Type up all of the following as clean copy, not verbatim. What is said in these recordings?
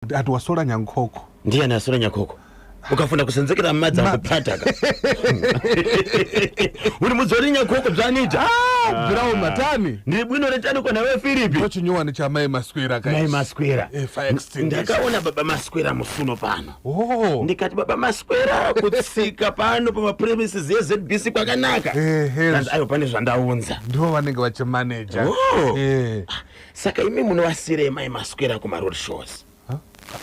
Ati wasola nyankoko. Ndiye anasola nyankoko. Ukafunda kusenzekera amadzi akupataka. Uri muzori nyankoko bzvanita. Bvirawo matani. Ndiri bwino retani kwa nawe Philip. Ndochinyowani cha mai maswera kai. Mai maswera. Fire extinguisher. Ndakaona baba maswera musuno pano. Oh. Ndikati baba maswera kutsika pano pa premises yeZBC kwakanaka. Kanzi ayo pane zvandaunza. Ndo vanenge vachimanager. Saka imi munovasire mai maswera kuma road shows.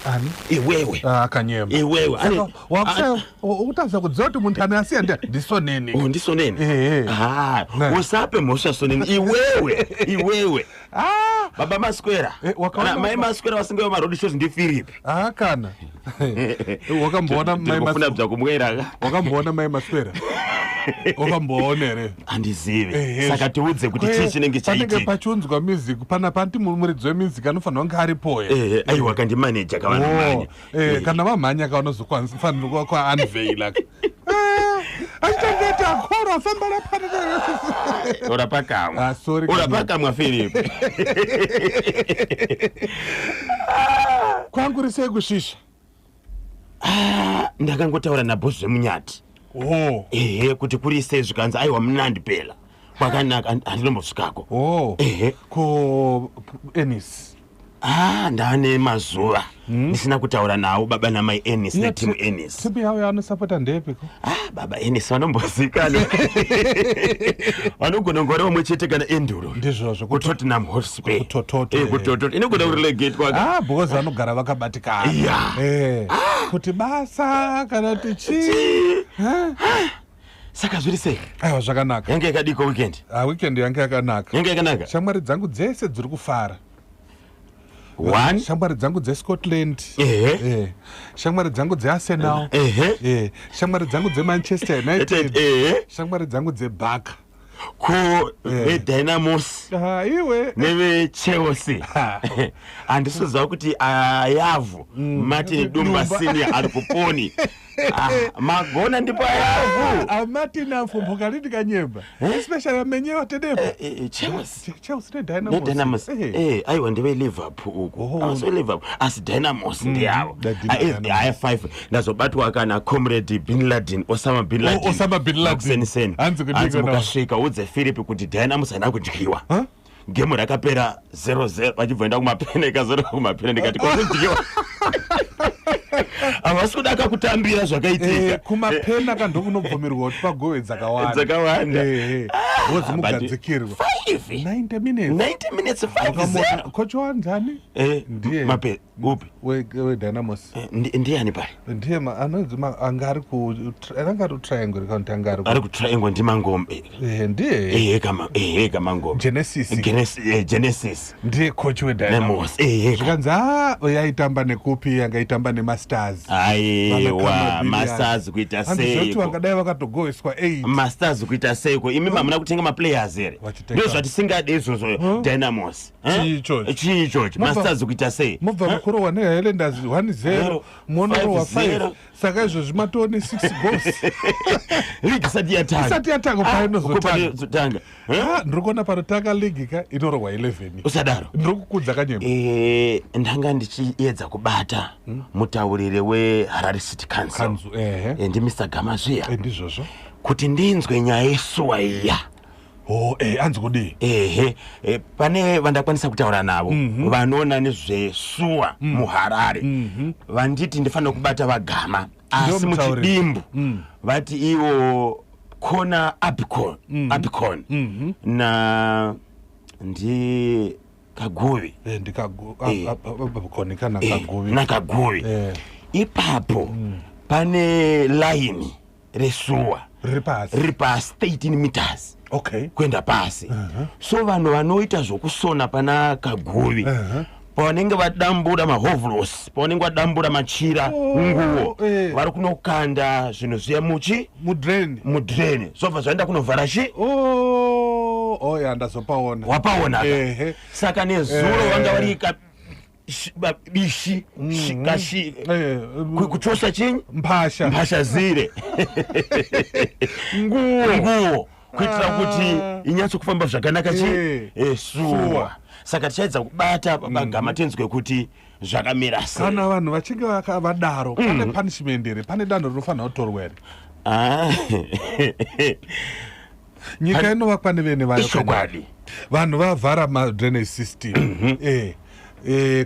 Ani? Iwewe. Kanyema. Iwewe. Wakusha utaza kudzoti muntu anasiya ndisoneni. Ndisoneni. Usape mosha soneni. Iwewe. Baba maswera. Mai maswera wasinga ma road shows ndi Philip. Kana. Wakamboona mai maswera. Ndikufuna bza kumwera. Wakamboona mai maswera. Wakamboonere. Andizive. Saka tiudze kuti chii chinenge chaitika. Panenge pachunzwa music pana panti muridzi wemusic anofanira kunge aripo. Aiwa kandi manager kavanamanya. Kana vamhanya kavanozokwanisa kwa unveil. Achitengeta akora sambara pana. Ora pakamwa. Sorry. Ora pakamwa Philip. Kwangu risei kushisha. Ndakangotaura naboss wemunyati. Kuti kuri sezvo kanzi aiwa mnandi pela. Kwakanaka andinombosvikako. Ko Ennis. Ndane mazuva. Ndisina kutaura nawo baba namai Ennis netimu Ennis. Timu yawo yanosapota ndepiko? Baba Ennis vanombozikana. Vanogona ngora umwe chete kana enduro. Ndizvozvo kuTottenham Hotspur. Kutototo. Inogona kurelegate kwaka. Because vanogara vakabatikana. Kuti basa kana kuti chii. Saka zviri sei? Aiwa zvakanaka. Yange yakadiko weekend? Weekend yange yakanaka. Yange yakanaka? Shamwari dzangu dzese dziri kufara. Shamwari dzangu dzeScotland. Shamwari dzangu dzeArsenal. Shamwari dzangu dzeManchester United. Shamwari dzangu dzeBarca. Ko veDynamos. Iwe. NeveChelsea. Andisizoziva kuti Ayavu Martin Dumba Senior ari kuponi. Magona ndipo Ayavu. Martin afumbuka liti kanyemba. Especially amenyewa tedepo. Chelsea neDynamos. Aiwa ndeve Liverpool uko. Also Liverpool. As Dynamos ndiyawo. Aya 5 ndazobatwa kana comrade Bin Laden, Osama Bin Laden. Osama Bin Laden. Anzi mukasvika udze Philip kuti Dynamos haina kudyiwa. Game rakapera 0-0 vachibvoenda kumapene ikazora kumapene ndikati kudyiwa. Havasi kuda kakutambira zvakaitika. Kumapena kandokunobvumirwa kuti pagove dzakawanda. Wozi mugadzikirwa. 90 minutes. 90 minutes 5-0. Kocha wanzani? Ndiye. Mape upi? Dynamos. Ndiani pari? Ndiye anonzi angari ku triangle kana angari. Ari ku triangle ndi Mangombe. Ndiye. Kama Ngombe. Genesis. Ndiye coach weDynamos. Zvikanzi yaitamba nekupi yangaitamba neMasters. Aiwa Masters kuita sei. Andizoti vangadai vakatogoiswa 8. Masters kuita sei ko imi mamuna kutenga maplayers here. Ndizvo zvatisingade izvozvo Dynamos. Chicho Masters kuita sei. Mobva mukorowa neHighlanders 1-0 Monaro wa 5. Saka izvozvi matoni 6 goals. League isati yatanga painozotanga. Ndikuona panotanga league ka inorohwa 11. Usadaro. Ndirikukudza kanyema. Ndanga ndichiedza kubata mutaurire weHarare City Council. Ndi Mr. Gamazvia. Ndizvozvo. Kuti ndinzwe nyaya yesuwa iya. Anzi kudii? Pane vandakwanisa kutaura navo vanoona nezvesuwa muHarare. Vanditi ndifanira kubata vagama asi muchidimbu vati ivo Kona Abicon na ndi Kaguvi. Abicon kana Kaguvi. Na Kaguvi. Ipapo pane line resuwa riri pasi 13 meters. Kwenda pasi. So vanhu vanoita zvokusona pana Kaguvi. Pavanenge vadambura mahovlos, pavanenge vadambura machira, nguo, vari kunokanda zvinhu zviya mudreni. Sobva zvaenda kunovhara chi? Ndazopaona. Wapaona. Saka nezuro vanga vari bishi kashi kuchosha chinyi mphasha zire nguo kuitira kuti inyatso kufamba zvakanaka suwa. Saka tichaedza kubata pagama tenzwe kuti zvakamira sei. Kana vanhu vachinge vakavadaro pane punishment here, pane danho rinofanira kutorwa here. Nyika inovakwa nevene vayo. Vanhu vavhara madrainage system.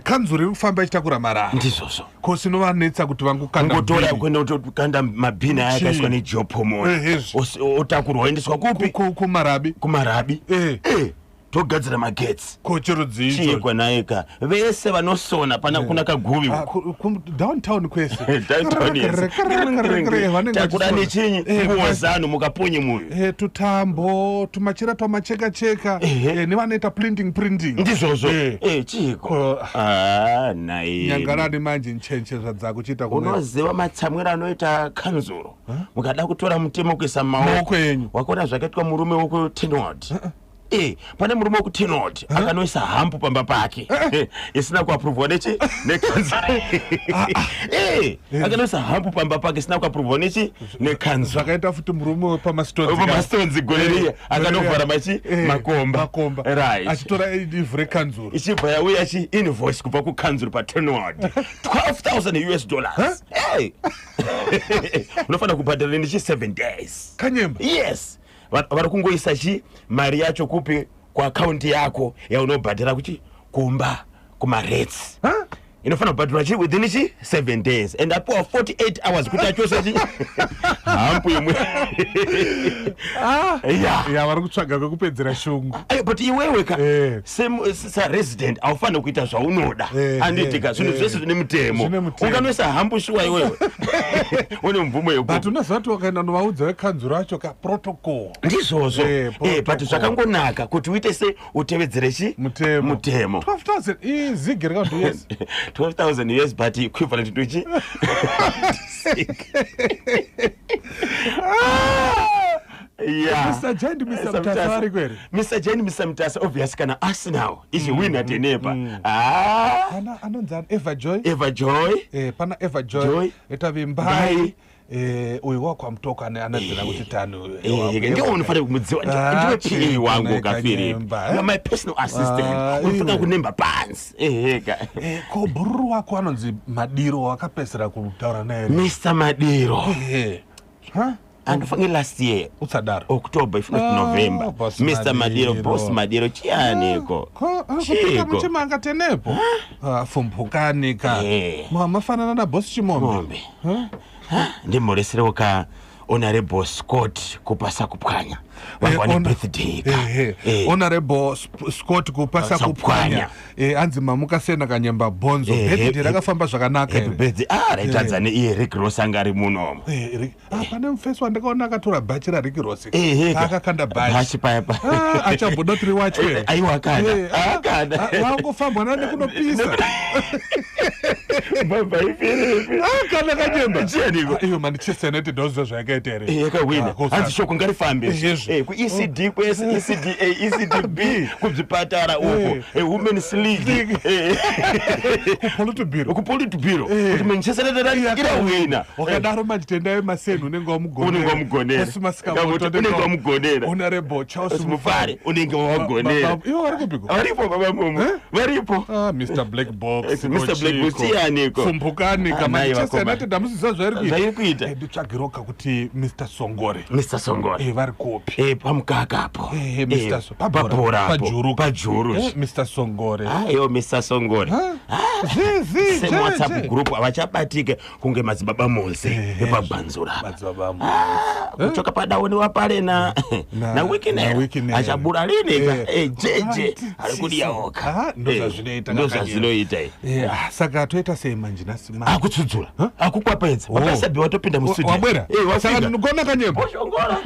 Kanzuru iri kufamba ichitakura marara. Ndizvozvo. Kosi inovanetsa kuti vangokanda ngotora kuenda kutokanda mabhini aya akaiswa nejopomona. Otakurwa oendeswa kupi? Kumarabi. Togadzira magetsi. Kocherodzicho. Chiyekwa naika. Vese vanosona pana kuna kaguvi. Downtown kwese. Downtown yes. Takura nechinyi kuwazano mukaponye muyo. Tutambo, tumachira twamacheka-cheka. Nevanoita printing. Ndizvozvo. Chiyeko. Nai. Nyangarani manje nchenche zvadzakuchita kumwe. Unoziva matsamwiro anoita Kanzuro. Mukada kutora mutemo kuisa maoko enyu. Wakaona zvakaitwa murume woko Tenward. Pane murume wekuTenward akanoisa hampu pamba pake isina kuaprovwa nekanzuro. Akanoisa hampu pamba pake isina kuaprovwa nekanzuro. Zvakaita futi murume wepamastonzi gore akanovhara makomba. Right. Achitora ivhu rekanzuro. Ichibva yauya invoice kubva kukanzuro paTenward. $12,000. Unofanira kubhadhara nechi 7 days. Kanyemba. Yes. Vari kungoisa mari yacho kupi kuakaunti yako yaunobhadhara kumba kumarets. Inofanira kubhadhara within 7 days and apiwa 48 hours kuti achosa hampu imwe. Vari kutsvaga kwekupedzera shungu. But iwewe resident haufanira kuita zvaunoda. Anditika zvinhu zvese zvine mutemo. Unganoisa hampu shuwa iwewe. Une mvumo yekupa. But unoziva kuti wakaenda novaudza vekanzuro acho protocol. Ndizvozvo. But zvakangonaka kuti uite se utevedzere mutemo. 12,000 zigi rekaunti yes. 12,000 years but equivalent to chi. Mr. Jane, Mr. Mtasa kweli. Mr. Jane, Mr. Mtasa obvious kana Arsenal is winner tenepa. Anonzana Eva Joy. Pana Eva Joy. Etavimbai. Uyu wakwa mtoka anadzira kuti tano. Ndio unofanira kumudziwa. Ndiwe PA wangu kafiri. My personal assistant. Unofika kunemba pants. Ko buru wako anonzi Madiro wakapesera kutaura naye. Mr. Madiro. And for last year, October, if not November, Mr. Madiro, Boss Madiro, chianiko. Chimanga tenepo. Fumpukanika. Mafana na Boss Chimombe. Ndimoresere waka Honorable Scott kupasa kupkanya. Wangwani birthday. Honorable Scott kupasa kupkanya. Anzi mamuka sena kanyemba bonzo. Birthday rakafamba zvakanaka. Birthday. Raitadzane iye Rick Ross angari munomo. Pane mufeso wandakaona akatora bhachi raRick Ross. Akakanda bhachi papa. Achabuda 3 watch wewe. Aiwa akada. Wangofamba nani kunopisa. Baba ifere. Kana kanyemba. Chianiko. Iyo Manchester United dozo zvakaitera. Yakawina. Anzi shoko ngarifambe. Ku ECD ku ECDA ECDB kuzvipatara uko Women's League ku Politburo kuti Manchester United irawina wakadaro majitenda emasenu unenge wamugonera Honorable Charles Mufare unenge wagonera iwo varikupiko varipo baba mumu varipo Mr. Black Box tianiko fumbukani kama Manchester United amusiza zvairi kuita ndotsvagiroka kuti Mr. Songore vari kopi pamukakapo pajuru Mr. Songore aiyo Mr. Songore same WhatsApp group avachabatike kunge madzibaba mose epagwanzura kuchoka padaoni wapare na weekend achabura rineka jeje ari kudiyaoka ndozvazvinoita saka toita sei manje nasi akutsudzura akukwapedza wakasabiwa topinda mustudio wabwera saka ndinogona kanyemba Oshongora.